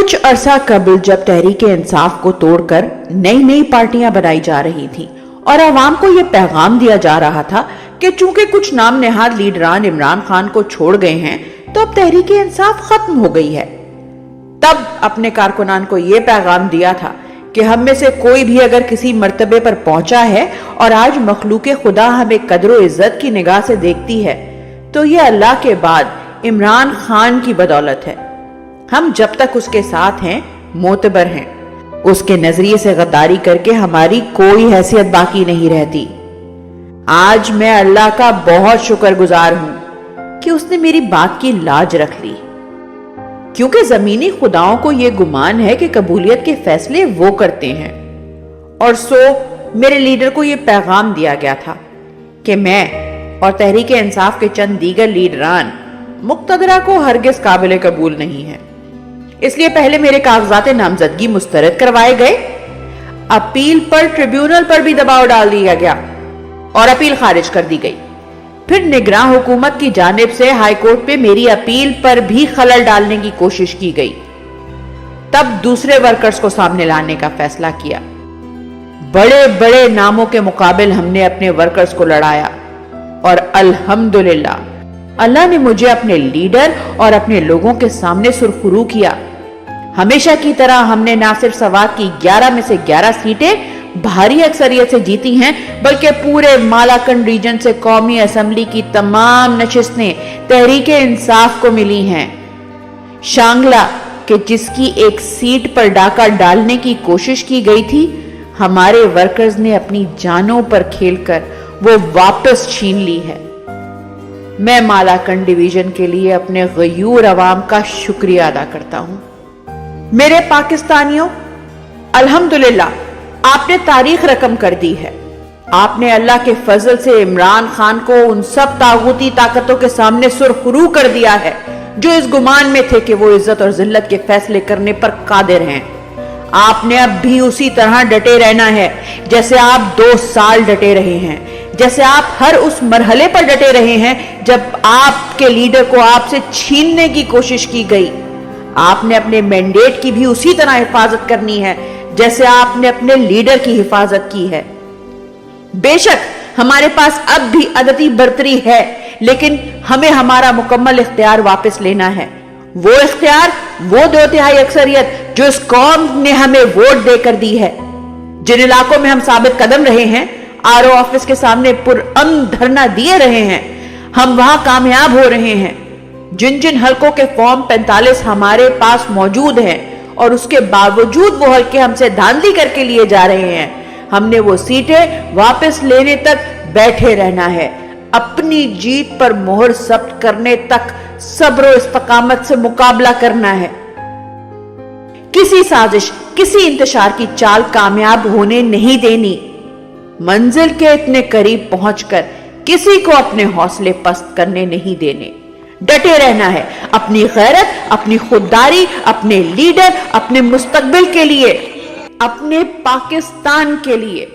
कुछ अरसा कबल जब तहरीक इंसाफ को तोड़कर नई नई पार्टियां बनाई जा रही थीं और आवाम को यह पैगाम दिया जा रहा था कि चूंकि कुछ नाम नेहाद लीडरान इमरान खान को छोड़ गए हैं तो अब तहरीक इंसाफ खत्म हो गई है, तब अपने कारकुनान को यह पैगाम दिया था कि हम में से कोई भी अगर किसी मर्तबे पर पहुंचा है और आज मखलूक खुदा हमें कदर इज्जत की निगाह से देखती है तो यह अल्लाह के बाद इमरान खान की बदौलत है। हम जब तक उसके साथ हैं मोतबर हैं, उसके नजरिए से गद्दारी करके हमारी कोई हैसियत बाकी नहीं रहती। आज मैं अल्लाह का बहुत शुक्रगुजार हूं कि उसने मेरी बात की लाज रख ली, क्योंकि जमीनी खुदाओं को यह गुमान है कि कबूलियत के फैसले वो करते हैं। और सो मेरे लीडर को यह पैगाम दिया गया था कि मैं और तहरीक इंसाफ के चंद दीगर लीडरान मुक्तदरा को हरगिज काबिल कबूल नहीं है, इसलिए पहले मेरे कागजात नामजदगी मुस्तरद करवाए गए, अपील पर ट्रिब्यूनल पर भी दबाव डाल दिया गया और अपील खारिज कर दी गई। फिर निगरान हुकूमत की जानिब से हाई कोर्ट पे मेरी अपील पर भी खलल डालने की कोशिश की गई। तब दूसरे वर्कर्स को सामने लाने का फैसला किया। बड़े बड़े नामों के मुकाबिल हमने अपने वर्कर्स को लड़ाया और अल्हम्दुलिल्लाह अल्लाह ने मुझे अपने लीडर और अपने लोगों के सामने सुरखरू किया। हमेशा की तरह हमने ना सिर्फ सवात की 11 में से 11 सीटें भारी अक्सरियत से जीती हैं, बल्कि पूरे मालाकंड रीजन से कौमी असेंबली की तमाम नशिस्तें तहरीक इंसाफ को मिली हैं। शांगला के जिसकी एक सीट पर डाका डालने की कोशिश की गई थी, हमारे वर्कर्स ने अपनी जानों पर खेलकर वो वापस छीन ली है। मैं मालाकंड डिवीजन के लिए अपने गयूर अवाम का शुक्रिया अदा करता हूं। मेरे पाकिस्तानियों, अल्हम्दुलिल्लाह आपने तारीख रकम कर दी है। आपने अल्लाह के फजल से इमरान खान को उन सब तागूती ताकतों के सामने सुरखरू कर दिया है जो इस गुमान में थे कि वो इज्जत और जिल्लत के फैसले करने पर कादिर हैं। आपने अब भी उसी तरह डटे रहना है जैसे आप 2 साल डटे रहे हैं, जैसे आप हर उस मरहले पर डटे रहे हैं जब आपके लीडर को आपसे छीनने की कोशिश की गई। आपने अपने मैंडेट की भी उसी तरह हिफाजत करनी है जैसे आपने अपने लीडर की हिफाजत की है। बेशक हमारे पास अब भी अदती बर्तरी है, लेकिन हमें हमारा मुकम्मल इख्तियार वापस लेना है। वो इख्तियार, वो 2/3 अक्सरियत जो इस कौम ने हमें वोट देकर दी है। जिन इलाकों में हम साबित कदम रहे हैं, आरओ ऑफिस के सामने पुरअमन धरना दिए रहे हैं, हम वहां कामयाब हो रहे हैं। जिन जिन हलकों के फॉर्म 45 हमारे पास मौजूद हैं और उसके बावजूद वो हलके हमसे धांधली करके लिए जा रहे हैं, हमने वो सीटें वापस लेने तक बैठे रहना है। अपनी जीत पर मोहर जब्त करने तक सब्र और इस्तकामत से मुकाबला करना है। किसी साजिश, किसी इंतशार की चाल कामयाब होने नहीं देनी। मंजिल के इतने करीब पहुंचकर किसी को अपने हौसले पस्त करने नहीं देने। डटे रहना है अपनी गैरत, अपनी खुददारी, अपने लीडर, अपने मुस्तकबिल के लिए, अपने पाकिस्तान के लिए।